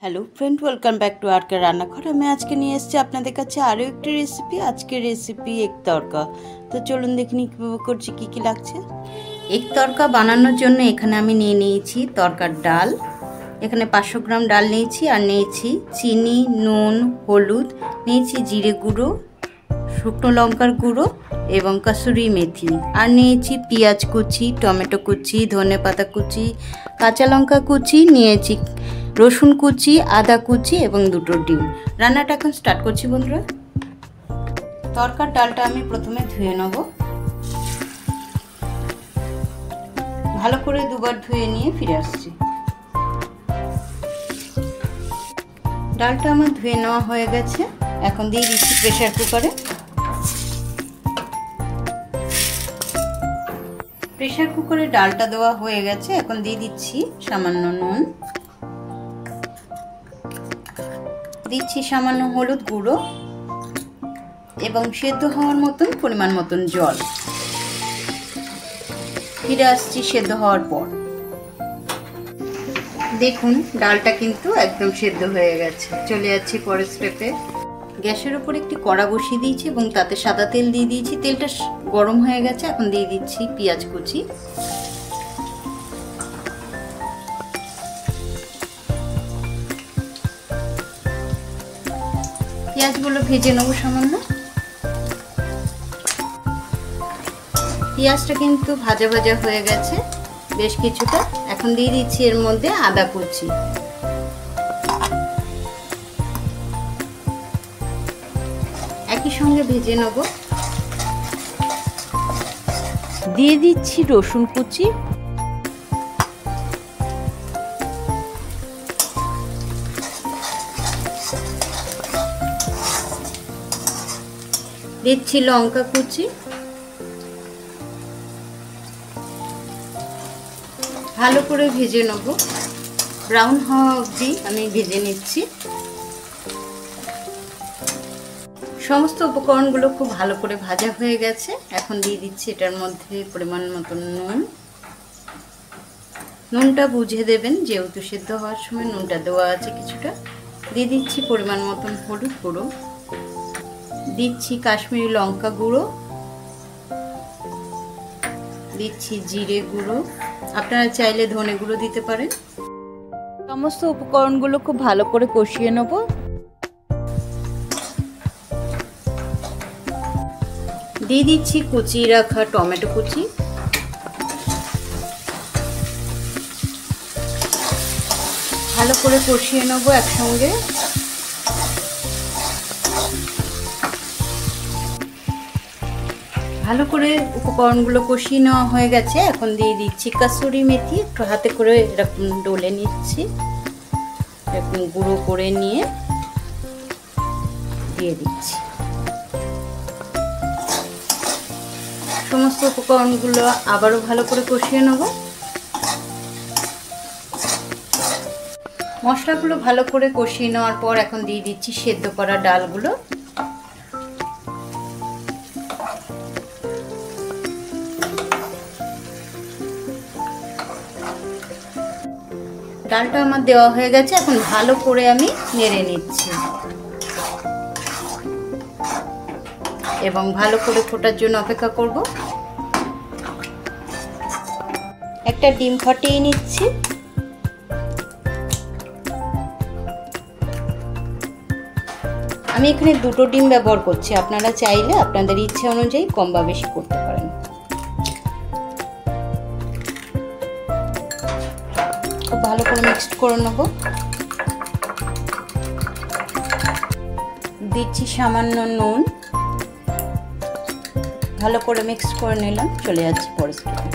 Hello friend, welcome back to আরকে রান্নাঘর। আমি আজকে নিয়ে এসেছি আপনাদের কাছে আরও একটি রেসিপি। আজকের রেসিপি এগ তড়কা। তো চলুন দেখে নিই কীভাবে করছি, কী কী লাগছে। এগ তড়কা বানানোর জন্য এখানে আমি নিয়ে নিয়েছি তড়কার ডাল। এখানে 500 গ্রাম ডাল নিয়েছি, আর নিয়েছি চিনি, নুন, হলুদ, নিয়েছি জিরে গুঁড়ো, শুকনো লঙ্কার গুঁড়ো এবং কাসুরি মেথি, আর নিয়েছি পেঁয়াজ কুচি, টমেটো কুচি, ধনেপাতা কুচি, কাঁচা লঙ্কা কুচি, নিয়েছি রসুন কুচি, আদা কুচি এবং 2টো ডিম। রান্নাটা এখন স্টার্ট করছি বন্ধুরা। তড়কার ডালটা আমি প্রথমে ধুয়ে নেব, ভালো করে 2বার ধুয়ে নিয়ে ফিরে আসছি। ডালটা আমার ধুয়ে নেওয়া হয়ে গেছে, এখন দিয়ে দিচ্ছি প্রেসার কুকারে। প্রেসার কুকারে ডালটা দেওয়া হয়ে গেছে, এখন দিয়ে দিচ্ছি সামান্য নুন, দিচ্ছি সামান্য হলুদ গুঁড়ো এবং সেদ্ধ হওয়ার মতন পরিমাণ মতন জল। ফিরে আসছি সেদ্ধ হওয়ার পর। দেখুন ডালটা কিন্তু একদম সেদ্ধ হয়ে গেছে। চলে যাচ্ছি পরের স্টেপে। গ্যাসের উপর একটি কড়া বসিয়ে দিয়েছি এবং তাতে সাদা তেল দিয়ে দিয়েছি। তেলটা গরম হয়ে গেছে, এখন দিয়ে দিচ্ছি পেঁয়াজ কুচি, পেঁয়াজগুলো ভেজে নেবো সামান্য। পেঁয়াজটা কিন্তু ভাজা ভাজা হয়ে গেছে বেশ কিছুটা। এখন দিয়ে দিচ্ছি এর মধ্যে আদা কুচি, একই সঙ্গে ভেজে নেব। দিয়ে দিচ্ছি রসুন কুচি, দিচ্ছি লঙ্কা কুচি, ভালো করে ভেজে নেব। ব্রাউন হওয়া অবধি আমি ভেজে নিচ্ছি। সমস্ত উপকরণগুলো খুব ভালো করে ভাজা হয়ে গেছে। এখন দিয়ে দিচ্ছি এটার মধ্যে পরিমাণ মতন নুন। নুনটা বুঝে দেবেন, যেহেতু সেদ্ধ হওয়ার সময় নুনটা দেওয়া আছে কিছুটা। দিয়ে দিচ্ছি পরিমাণ মতন হলুদ গুঁড়ো, দিচ্ছি কাশ্মীরি লঙ্কা গুঁড়ো, দিচ্ছি জিরে গুঁড়ো, আপনারা চাইলে ধনে গুঁড়ো দিতে পারেন। সমস্ত উপকরণগুলো খুব ভালো করে কষিয়ে নেব। দিয়ে দিচ্ছি কুচিয়ে রাখা টমেটো কুচি, ভালো করে কষিয়ে নেব একসঙ্গে। ভালো করে উপকরণগুলো কষিয়ে নেওয়া হয়ে গেছে, এখন দিয়ে দিচ্ছি কাসুরি মেথি। একটু হাতে করে এরকম ডলে নিচ্ছি, এরকম গুঁড়ো করে নিয়ে দিয়ে দিচ্ছি। সমস্ত উপকরণগুলো আবারও ভালো করে কষিয়ে নেব। মশলাগুলো ভালো করে কষিয়ে নেওয়ার পর এখন দিয়ে দিচ্ছি সেদ্ধ করা ডালগুলো। ডালটা আমার দেওয়া হয়ে গেছে, এখন ভালো করে আমি নেড়ে নিচ্ছি এবং ভালো করে ফোটার জন্য অপেক্ষা করব। একটা ডিম ফাটিয়ে নিচ্ছি। আমি এখানে 2টো ডিম ব্যবহার করছি, আপনারা চাইলে আপনাদের ইচ্ছে অনুযায়ী কম বা বেশি করতে পারেন। খুব ভালো করে মিক্সড করে নেব। দিচ্ছি সামান্য নুন, ভালো করে মিক্স করে নিলাম। চলে যাচ্ছি পরের স্টেপে।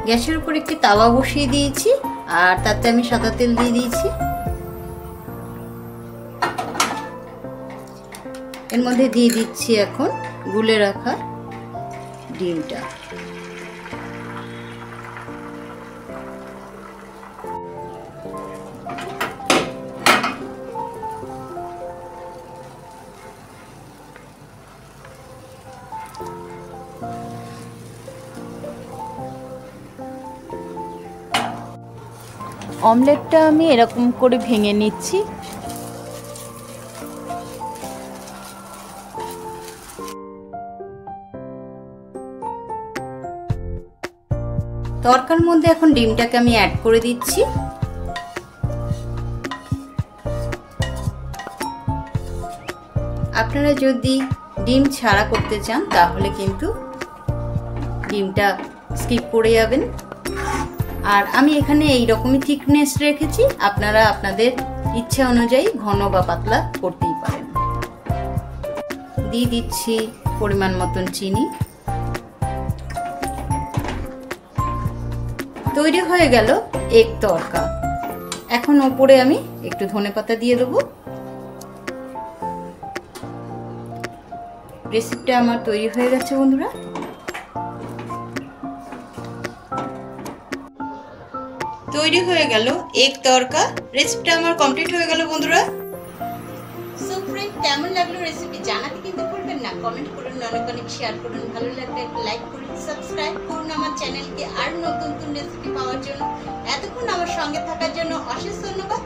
গ্যাসের উপর একটি তাওয়া বসিয়ে দিয়েছি, আর তাতে আমি সাদা তেল দিয়ে দিয়েছি। এর মধ্যে দিয়ে দিচ্ছি এখন গুলে রাখা ডিমটা। অমলেটটা আমি এরকম করে ভেঙে নিচ্ছি। তরকার মধ্যে এখন ডিমটাকে আমি অ্যাড করে দিচ্ছি। আপনারা যদি ডিম ছাড়া করতে চান তাহলে কিন্তু ডিমটা স্কিপ করে যাবেন। আর আমি এখানে এই রকমই থিকনেস রেখেছি, আপনারা আপনাদের ইচ্ছা অনুযায়ী ঘন বা পাতলা করতেই পারেন। দিয়ে দিচ্ছি পরিমাণ মতন চিনি। তৈরি হয়ে গেল এগ তড়কা। এখন ওপরে আমি একটু ধনেপাতা দিয়ে দেবো। রেসিপিটা আমার তৈরি হয়ে গেছে বন্ধুরা। তৈরি হয়ে গেল এগ তড়কা। রেসিপিটা আমার কমপ্লিট হয়ে গেল বন্ধুরা। সো ফ্রেন্ড, কেমন লাগলো রেসিপি জানাতে কিন্তু ভুলবেন না। কমেন্ট করুন, অনেক অনেক শেয়ার করুন, ভালো লাগলে একটা লাইক করুন, সাবস্ক্রাইব করুন আমার চ্যানেলকে আর নতুন নতুন রেসিপি পাওয়ার জন্য। এতক্ষণ আমার সঙ্গে থাকার জন্য অশেষ ধন্যবাদ।